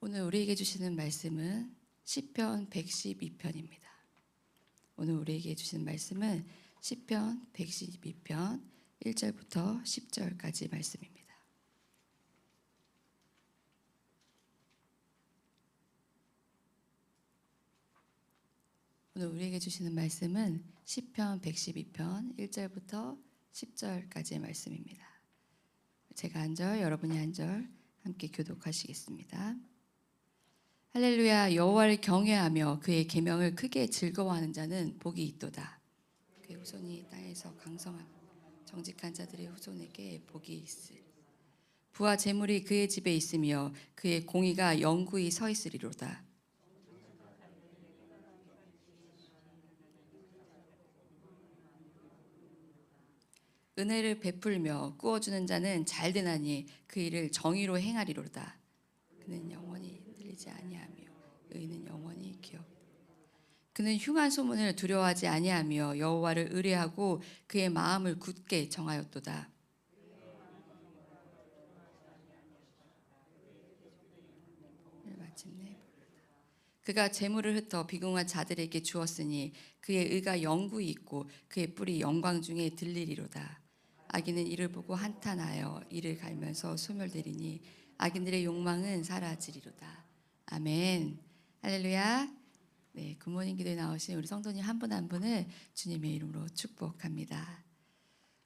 오늘 우리에게 주시는 말씀은 시편 112편입니다. 오늘 우리에게 주시는 말씀은 시편 112편 1절부터 10절까지 말씀입니다. 오늘 우리에게 주시는 말씀은 시편 112편 1절부터 10절까지의 말씀입니다. 제가 한 절, 여러분이 한 절 함께 교독하시겠습니다. 할렐루야. 여호와를 경외하며 그의 계명을 크게 즐거워하는 자는 복이 있도다. 그의 후손이 땅에서 강성함, 정직한 자들의 후손에게 복이 있을. 부와 재물이 그의 집에 있으며 그의 공의가 영구히 서 있으리로다. 은혜를 베풀며 꾸어주는 자는 잘되나니 그 일을 정의로 행하리로다. 그는 영원히 흔들리지 아니하며 의인은 영원히 기업. 그는 흉한 소문을 두려워하지 아니하며 여호와를 의뢰하고 그의 마음을 굳게 정하였도다. 마침내 그가 재물을 흩어 비궁한 자들에게 주었으니 그의 의가 영구히 있고 그의 뿔이 영광 중에 들리리로다. 악인은 이를 보고 한탄하여 이를 갈면서 소멸되리니 악인들의 욕망은 사라지리로다. 아멘. 할렐루야. 네, 굿모닝 기도에 나오신 우리 성도님 한 분 한 분을 주님의 이름으로 축복합니다.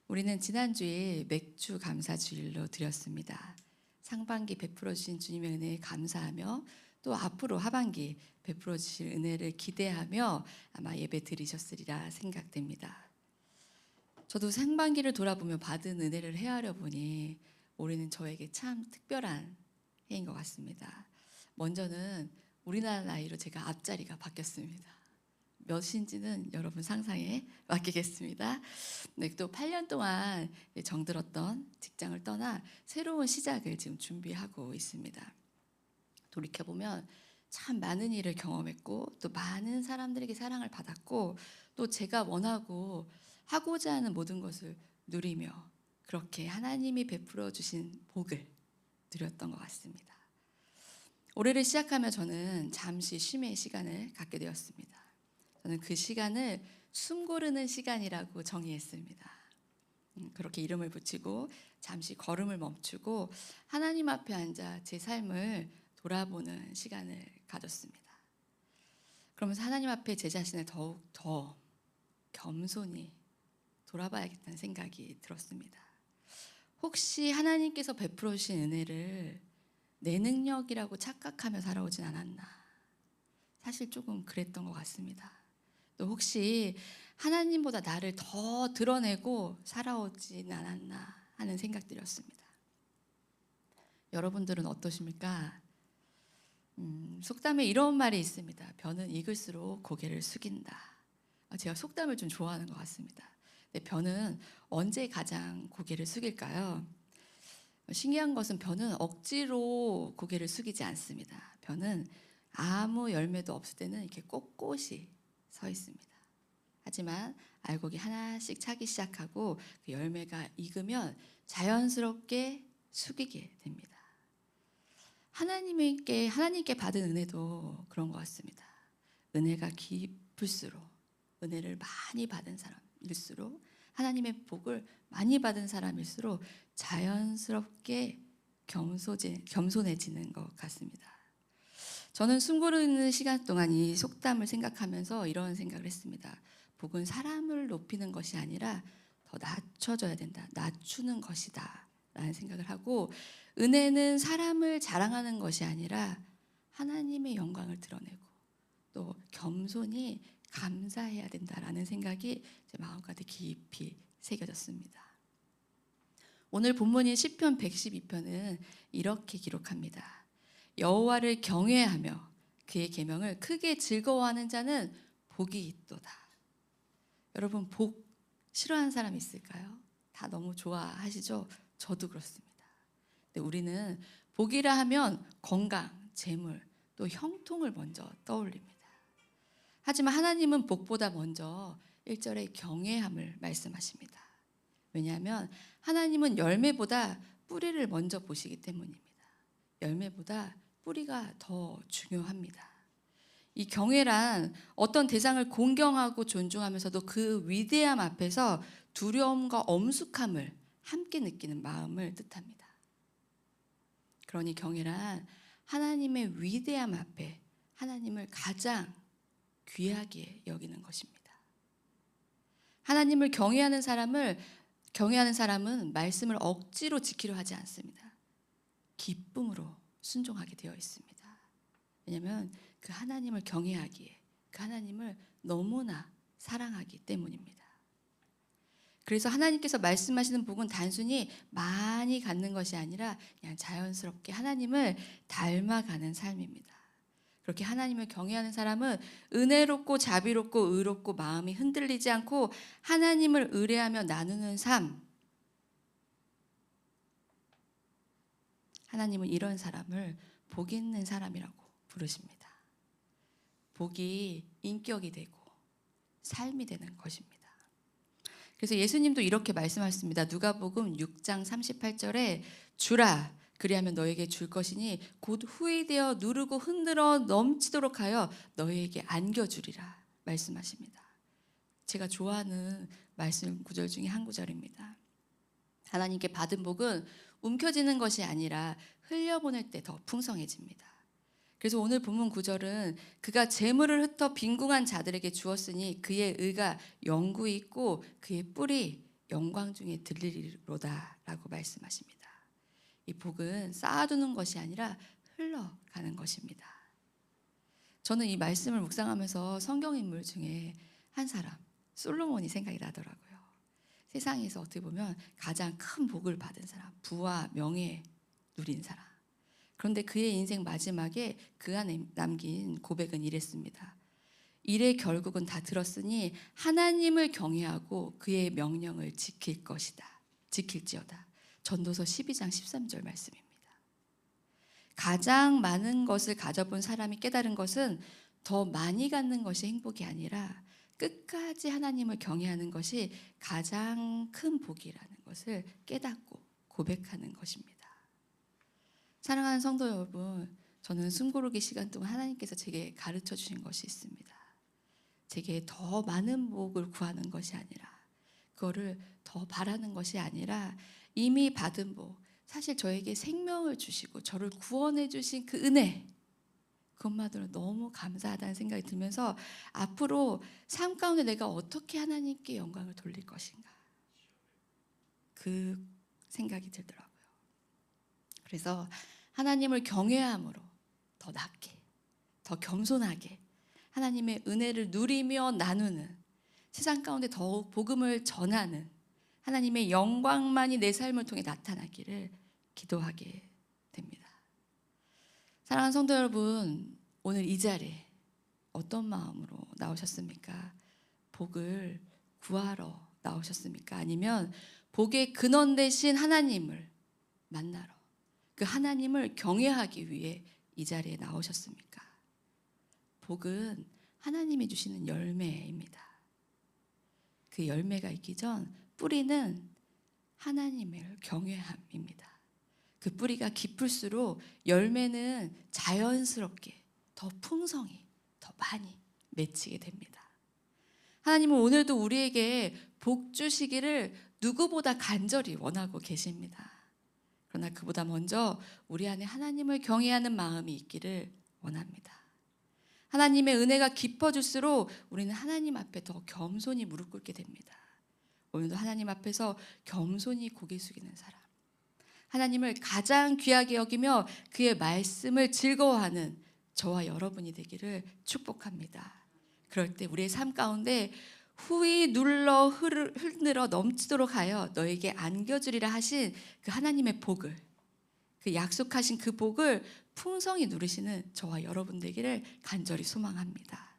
우리는 지난주에 맥주 감사 주일로 드렸습니다. 상반기 베풀어 주신 주님의 은혜에 감사하며 또 앞으로 하반기 베풀어 주실 은혜를 기대하며 아마 예배 드리셨으리라 생각됩니다. 저도 상반기를 돌아보며 받은 은혜를 헤아려 보니 올해는 저에게 참 특별한 해인 것 같습니다. 먼저는 우리나라 나이로 제가 앞자리가 바뀌었습니다. 몇인지는 여러분 상상에 맡기겠습니다. 네, 또 8년 동안 정들었던 직장을 떠나 새로운 시작을 지금 준비하고 있습니다. 돌이켜보면 참 많은 일을 경험했고 또 많은 사람들에게 사랑을 받았고 또 제가 원하고 하고자 하는 모든 것을 누리며 그렇게 하나님이 베풀어 주신 복을 누렸던 것 같습니다. 올해를 시작하며 저는 잠시 쉼의 시간을 갖게 되었습니다. 저는 그 시간을 숨 고르는 시간이라고 정의했습니다. 그렇게 이름을 붙이고 잠시 걸음을 멈추고 하나님 앞에 앉아 제 삶을 돌아보는 시간을 가졌습니다. 그러면서 하나님 앞에 제 자신을 더욱 더 겸손히 돌아봐야겠다는 생각이 들었습니다. 혹시 하나님께서 베풀어 주신 은혜를 내 능력이라고 착각하며 살아오진 않았나? 사실 조금 그랬던 것 같습니다. 또 혹시 하나님보다 나를 더 드러내고 살아오진 않았나 하는 생각들이었습니다. 여러분들은 어떠십니까? 속담에 이런 말이 있습니다. 벼는 익을수록 고개를 숙인다. 제가 속담을 좀 좋아하는 것 같습니다. 벼는 언제 가장 고개를 숙일까요? 신기한 것은 벼는 억지로 고개를 숙이지 않습니다. 벼는 아무 열매도 없을 때는 이렇게 꼿꼿이 서 있습니다. 하지만 알곡이 하나씩 차기 시작하고 그 열매가 익으면 자연스럽게 숙이게 됩니다. 하나님께 받은 은혜도 그런 것 같습니다. 은혜가 깊을수록 은혜를 많이 받은 사람일수록 하나님의 복을 많이 받은 사람일수록 자연스럽게 겸손해지는 것 같습니다. 저는 숨 고르는 시간 동안 이 속담을 생각하면서 이런 생각을 했습니다. 복은 사람을 높이는 것이 아니라 더 낮춰져야 된다. 낮추는 것이다. 라는 생각을 하고 은혜는 사람을 자랑하는 것이 아니라 하나님의 영광을 드러내고 또 겸손히 감사해야 된다라는 생각이 제 마음가에 깊이 새겨졌습니다. 오늘 본문인 시편 112편은 이렇게 기록합니다. 여호와를 경외하며 그의 계명을 크게 즐거워하는 자는 복이 있도다. 여러분 복 싫어하는 사람 있을까요? 다 너무 좋아하시죠? 저도 그렇습니다. 근데 우리는 복이라 하면 건강, 재물, 또 형통을 먼저 떠올립니다. 하지만 하나님은 복보다 먼저 1절에 경외함을 말씀하십니다. 왜냐하면 하나님은 열매보다 뿌리를 먼저 보시기 때문입니다. 열매보다 뿌리가 더 중요합니다. 이 경외란 어떤 대상을 공경하고 존중하면서도 그 위대함 앞에서 두려움과 엄숙함을 함께 느끼는 마음을 뜻합니다. 그러니 경외란 하나님의 위대함 앞에 하나님을 가장 귀하게 여기는 것입니다. 하나님을 경외하는 사람은 말씀을 억지로 지키려 하지 않습니다. 기쁨으로 순종하게 되어 있습니다. 왜냐하면 그 하나님을 경외하기에 그 하나님을 너무나 사랑하기 때문입니다. 그래서 하나님께서 말씀하시는 복은 단순히 많이 갖는 것이 아니라 그냥 자연스럽게 하나님을 닮아가는 삶입니다. 그렇게 하나님을 경외하는 사람은 은혜롭고 자비롭고 의롭고 마음이 흔들리지 않고 하나님을 의뢰하며 나누는 삶. 하나님은 이런 사람을 복 있는 사람이라고 부르십니다. 복이 인격이 되고 삶이 되는 것입니다. 그래서 예수님도 이렇게 말씀하셨습니다. 누가복음 6장 38절에 주라 그리하면 너에게 줄 것이니 곧 후히 되어 누르고 흔들어 넘치도록 하여 너에게 안겨주리라 말씀하십니다. 제가 좋아하는 말씀 구절 중에 한 구절입니다. 하나님께 받은 복은 움켜쥐는 것이 아니라 흘려보낼 때 더 풍성해집니다. 그래서 오늘 본문 구절은 그가 재물을 흩어 빈궁한 자들에게 주었으니 그의 의가 영구히 있고 그의 뿔이 영광 중에 들리리로다 라고 말씀하십니다. 이 복은 쌓아두는 것이 아니라 흘러가는 것입니다. 저는 이 말씀을 묵상하면서 성경 인물 중에 한 사람 솔로몬이 생각이 나더라고요. 세상에서 어떻게 보면 가장 큰 복을 받은 사람, 부와 명예 누린 사람. 그런데 그의 인생 마지막에 그가 남긴 고백은 이랬습니다. 일의 결국은 다 들었으니 하나님을 경외하고 그의 명령을 지킬지어다. 전도서 12장 13절 말씀입니다. 가장 많은 것을 가져본 사람이 깨달은 것은 더 많이 갖는 것이 행복이 아니라 끝까지 하나님을 경외하는 것이 가장 큰 복이라는 것을 깨닫고 고백하는 것입니다. 사랑하는 성도 여러분, 저는 숨고르기 시간 동안 하나님께서 제게 가르쳐 주신 것이 있습니다. 제게 더 많은 복을 구하는 것이 아니라 그거를 더 바라는 것이 아니라 이미 받은 복, 사실 저에게 생명을 주시고 저를 구원해 주신 그 은혜, 그것만으로 너무 감사하다는 생각이 들면서 앞으로 삶 가운데 내가 어떻게 하나님께 영광을 돌릴 것인가, 그 생각이 들더라고요. 그래서 하나님을 경외함으로 더 낮게, 더 겸손하게 하나님의 은혜를 누리며 나누는, 세상 가운데 더욱 복음을 전하는 하나님의 영광만이 내 삶을 통해 나타나기를 기도하게 됩니다. 사랑하는 성도 여러분, 오늘 이 자리에 어떤 마음으로 나오셨습니까? 복을 구하러 나오셨습니까? 아니면 복의 근원 되신 하나님을 만나러, 그 하나님을 경외하기 위해 이 자리에 나오셨습니까? 복은 하나님이 주시는 열매입니다. 그 열매가 있기 전 뿌리는 하나님을 경외함입니다. 그 뿌리가 깊을수록 열매는 자연스럽게 더 풍성히, 더 많이 맺히게 됩니다. 하나님은 오늘도 우리에게 복 주시기를 누구보다 간절히 원하고 계십니다. 그러나 그보다 먼저 우리 안에 하나님을 경외하는 마음이 있기를 원합니다. 하나님의 은혜가 깊어질수록 우리는 하나님 앞에 더 겸손히 무릎 꿇게 됩니다. 오늘도 하나님 앞에서 겸손히 고개 숙이는 사람, 하나님을 가장 귀하게 여기며 그의 말씀을 즐거워하는 저와 여러분이 되기를 축복합니다. 그럴 때 우리의 삶 가운데 후히 눌러 흔들어 넘치도록 하여 너에게 안겨주리라 하신 그 하나님의 복을, 그 약속하신 그 복을 풍성히 누리시는 저와 여러분 되기를 간절히 소망합니다.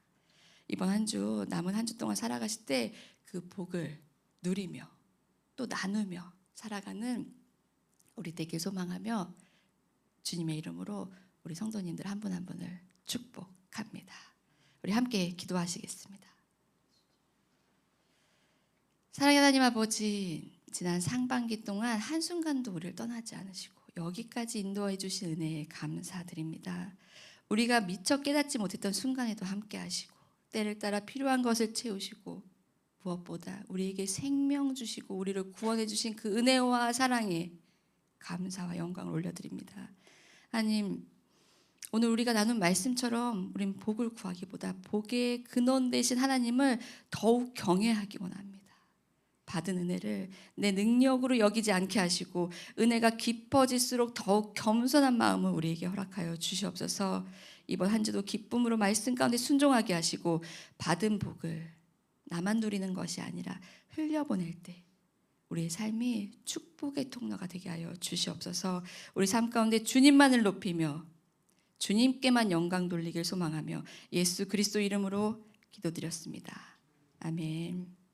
이번 한 주, 남은 한 주 동안 살아가실 때 그 복을 누리며 또 나누며 살아가는 우리 되길 소망하며 주님의 이름으로 우리 성도님들 한 분 한 분을 축복합니다. 우리 함께 기도하시겠습니다. 사랑의 하나님 아버지, 지난 상반기 동안 한순간도 우리를 떠나지 않으시고 여기까지 인도해 주신 은혜에 감사드립니다. 우리가 미처 깨닫지 못했던 순간에도 함께 하시고 때를 따라 필요한 것을 채우시고 무엇보다 우리에게 생명 주시고 우리를 구원해 주신 그 은혜와 사랑에 감사와 영광을 올려드립니다. 하나님, 오늘 우리가 나눈 말씀처럼 우린 복을 구하기보다 복의 근원 되신 하나님을 더욱 경외하기 원합니다. 받은 은혜를 내 능력으로 여기지 않게 하시고 은혜가 깊어질수록 더욱 겸손한 마음을 우리에게 허락하여 주시옵소서. 이번 한 주도 기쁨으로 말씀 가운데 순종하게 하시고 받은 복을 나만 누리는 것이 아니라 흘려보낼 때 우리의 삶이 축복의 통로가 되게 하여 주시옵소서. 우리 삶 가운데 주님만을 높이며 주님께만 영광 돌리길 소망하며 예수 그리스도 이름으로 기도드렸습니다. 아멘.